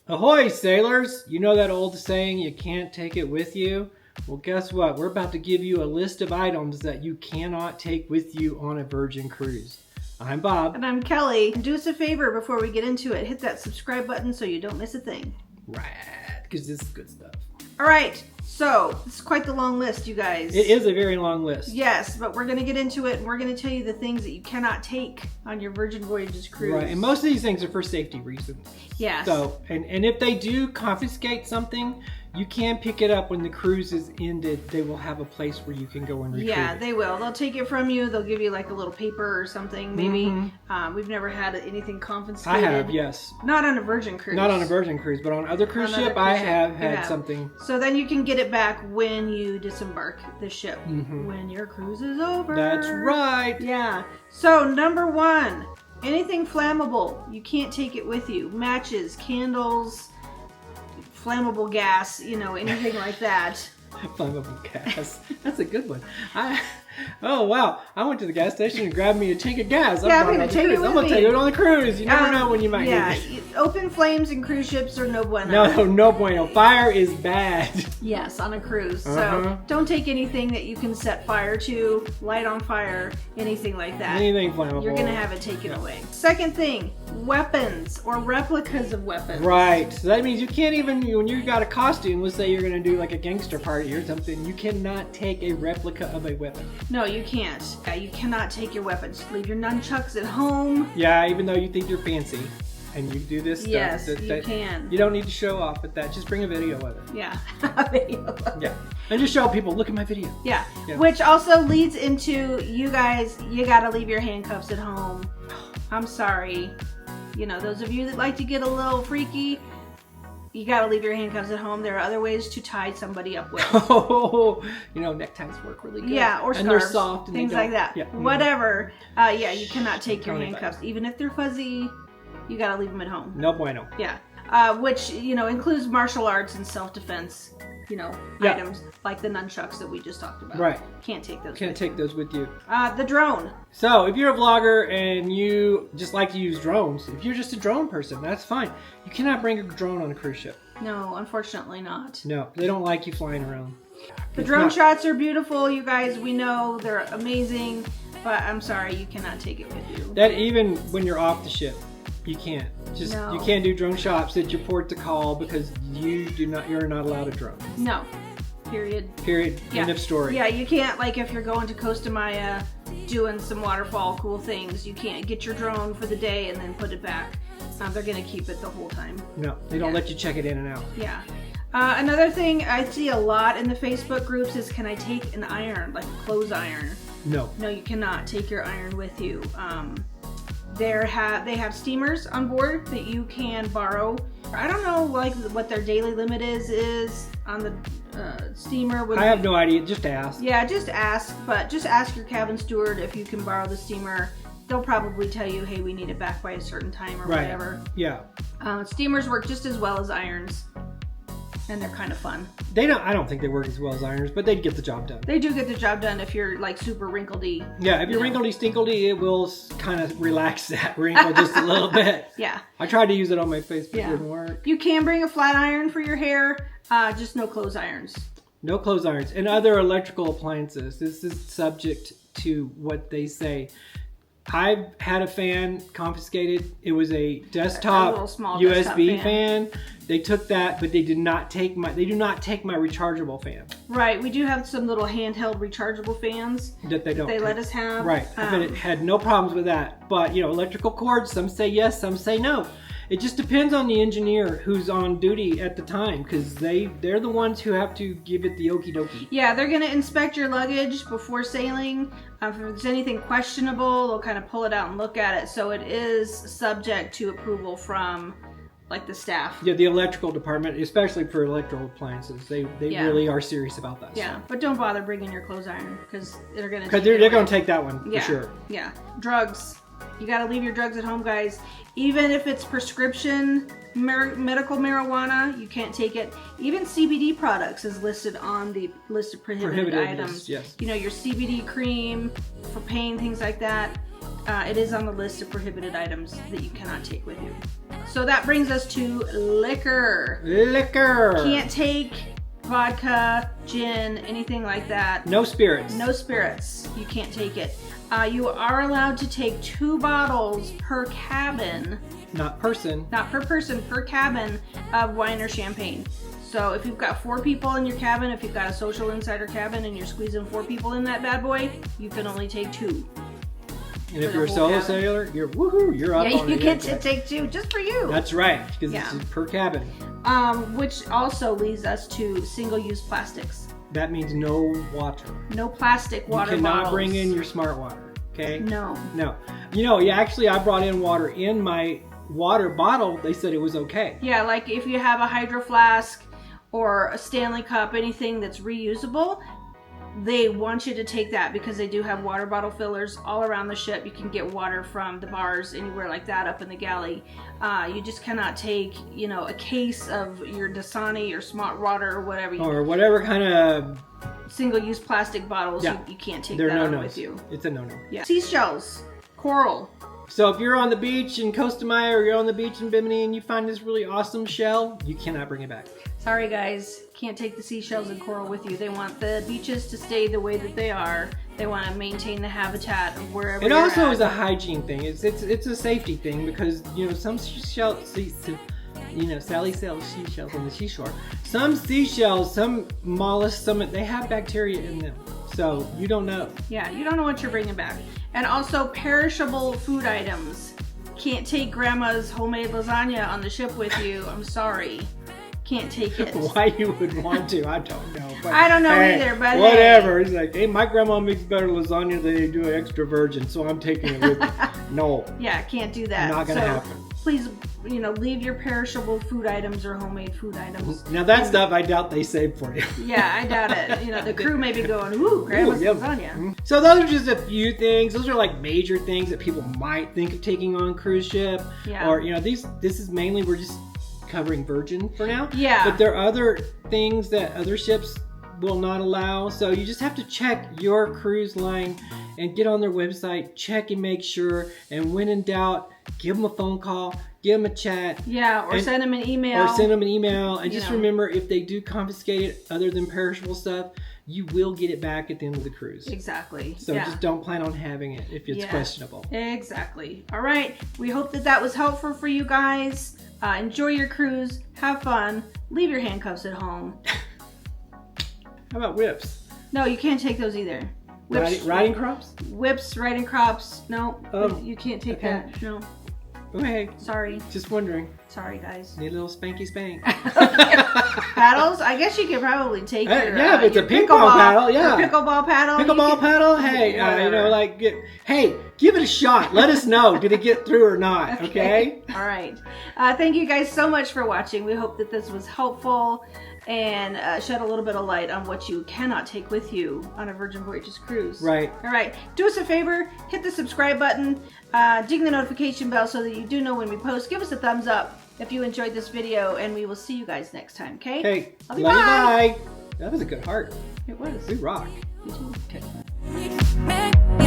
Ahoy, sailors! You know that old saying, you can't take it with you? Well, guess what? We're about to give you a list of items that you cannot take with you on a Virgin Cruise. I'm Bob. And I'm Kelly. Do us a favor before we get into it. Hit that subscribe button so you don't miss a thing. Right, because this is good stuff. All right, so this is quite the long list, you guys. It is a very long list. Yes, but we're going to get into it, and we're going to tell you the things that you cannot take on your Virgin Voyages Cruise. Right, and most of these things are for safety reasons. Yes. So, and if they do confiscate something, you can pick it up when the cruise is ended. They will have a place where you can go and retrieve Yeah, it. they will. They'll take it from you. They'll give you like a little paper or something, maybe. Mm-hmm. We've never had anything confiscated. I have, yes. Not on a Virgin Cruise. Not on a Virgin Cruise, but on other cruise ship, I have had something. So then you can get it back when you disembark the ship, when your cruise is over. That's right. Yeah. So number one, anything flammable. You can't take it with you. Matches, candles, flammable gas, anything like that. Flammable gas. That's a good one. Oh wow! I went to the gas station and grabbed me a tank of gas. I'm gonna take it with me. I'm gonna take it on the cruise. You never know when you might need it. Open flames in cruise ships are no bueno. No bueno. Fire is bad. Yes, on a cruise. So don't take anything that you can set fire to, light on fire, anything like that. Anything flammable. You're gonna have it taken away. Second thing, weapons or replicas of weapons. Right. So that means you can't even, when you got a costume, let's say you're gonna do like a gangster party or something, you cannot take a replica of a weapon. No, you can't. You cannot take your weapons. Leave your nunchucks at home. Yeah, even though you think you're fancy and you do this stuff. Yes, you can. You don't need to show off with that. Just bring a video of it. Yeah, a video of it. Yeah. And just show people, look at my video. Yeah. Which also leads into, you guys, you gotta leave your handcuffs at home. I'm sorry. Those of you that like to get a little freaky, you gotta leave your handcuffs at home. There are other ways to tie somebody up with. Oh, neckties work really good. Yeah, or scarves. And they're soft. And things like that. Yeah. Whatever. You cannot take your handcuffs. Even if they're fuzzy, you gotta leave them at home. No bueno. Yeah. Which, includes martial arts and self-defense, items like the nunchucks that we just talked about. Right. Can't take those Can't take those with you. The drone. So if you're a vlogger and you just like to use drones, if you're just a drone person, that's fine. You cannot bring a drone on a cruise ship. No, unfortunately not. No, they don't like you flying around. The drone shots are beautiful, you guys. We know they're amazing, but I'm sorry, you cannot take it with you. That even when you're off the ship, you can't. You can't do drone shots at your port to call because you're not allowed a drone. No. Period. Yeah. End of story. Yeah, you can't, like if you're going to Costa Maya doing some waterfall cool things, you can't get your drone for the day and then put it back. They're going to keep it the whole time. No, they don't let you check it in and out. Yeah. Another thing I see a lot in the Facebook groups is, can I take an iron, like a clothes iron? No. No, you cannot take your iron with you. They have steamers on board that you can borrow. I don't know what their daily limit is on the steamer. I have no idea. Just ask. Yeah, just ask. But just ask your cabin steward if you can borrow the steamer. They'll probably tell you, hey, we need it back by a certain time or whatever. Yeah. Steamers work just as well as irons. And they're kind of fun. I don't think they work as well as irons, but they get the job done. They do get the job done if you're like super wrinkledy. Yeah, if you're wrinkledy stinkledy, it will kind of relax that wrinkle just a little bit. Yeah. I tried to use it on my face, but it didn't work. You can bring a flat iron for your hair, just no clothes irons. No clothes irons. And other electrical appliances. This is subject to what they say. I've had a fan confiscated. It was a desktop little small USB fan. They took that, but they do not take my rechargeable fan. Right. We do have some little handheld rechargeable fans that they let us have. Right. I've had no problems with that. But electrical cords, some say yes, some say no. It just depends on the engineer who's on duty at the time, because they're the ones who have to give it the okie dokie. Yeah, they're going to inspect your luggage before sailing. If there's anything questionable, they'll kind of pull it out and look at it. So it is subject to approval from the staff. Yeah, the electrical department, especially for electrical appliances, they really are serious about that. Yeah, but don't bother bringing your clothes iron because they're going to take that one for sure. Yeah, drugs. You got to leave your drugs at home, guys. Even if it's prescription medical marijuana, you can't take it. Even CBD products is listed on the list of prohibited items. Yes. You know, your CBD cream for pain, things like that. It is on the list of prohibited items that you cannot take with you. So that brings us to liquor. Liquor. Can't take vodka, gin, anything like that. No spirits. No spirits. You can't take it. You are allowed to take 2 bottles per cabin. Not person. Not per person, per cabin of wine or champagne. So if you've got 4 people in your cabin, if you've got a social insider cabin and you're squeezing 4 people in that bad boy, you can only take 2. And if you're a solo sailor, you're woohoo, you're up on it. Yeah, you get to take 2 just for you. That's right, because it's per cabin. Which also leads us to single-use plastics. That means no water. No plastic water bottles. You cannot bring in your smart water, okay? No. No. You know, actually, I brought in water in my water bottle. They said it was okay. Yeah, like if you have a hydro flask or a Stanley cup, anything that's reusable, they want you to take that because they do have water bottle fillers all around the ship. You can get water from the bars, anywhere like that up in the galley. You just cannot take, you know, a case of your Dasani or Smart Water or whatever. Or whatever kind of single-use plastic bottles. Yeah. You can't take They're that no-nos. on with you. It's a no-no. Yeah. Seashells, coral. So if you're on the beach in Costa Maya or you're on the beach in Bimini and you find this really awesome shell, you cannot bring it back. Sorry guys, can't take the seashells and coral with you. They want the beaches to stay the way that they are. They want to maintain the habitat of wherever It you're also at. is a hygiene thing. It's a safety thing because, you know, some seashells, you know, Sally sells seashells on the seashore. Some seashells, some mollusks, they have bacteria in them. So you don't know. Yeah, you don't know what you're bringing back. And also perishable food items. Can't take grandma's homemade lasagna on the ship with you. I'm sorry. Can't take it. Why you would want to, I don't know. But I don't know either, but whatever. He's like, hey, my grandma makes better lasagna than they do extra virgin, so I'm taking it with me. No. Yeah, can't do that. Not gonna happen. Please, you know, leave your perishable food items or homemade food items. Now that stuff I doubt they saved for you. Yeah, I doubt it. You know, the crew may be going, ooh, grandma's lasagna. So those are just a few things. Those are like major things that people might think of taking on a cruise ship. Yeah. Or, you know, this is mainly, we're just covering Virgin for now. Yeah. But there are other things that other ships will not allow. So you just have to check your cruise line and get on their website, check and make sure. And when in doubt, give them a phone call, give them a chat. Yeah, or send them an email. Or send them an email. And just remember, if they do confiscate it other than perishable stuff, you will get it back at the end of the cruise. Exactly. So just don't plan on having it if it's questionable. Exactly. All right. We hope that was helpful for you guys. Enjoy your cruise. Have fun. Leave your handcuffs at home. How about whips? No, you can't take those either. Whips, riding crops? Whips, riding crops. No, you can't take that. No. Okay. Sorry. Just wondering. Sorry, guys. Need a little spanky spank. Paddles? I guess you could probably take your yeah, if it's a pickleball paddle, yeah. Pickleball paddle. Pickleball paddle? Hey, you know, like, give it a shot. Let us know. Did it get through or not? Okay? All right. Thank you guys so much for watching. We hope that this was helpful and shed a little bit of light on what you cannot take with you on a Virgin Voyages cruise. Right. All right. Do us a favor. Hit the subscribe button. Ding the notification bell so that you do know when we post. Give us a thumbs up if you enjoyed this video, and we will see you guys next time, okay? Okay. Love you, bye. That was a good heart. It was. We rock. You too. Okay.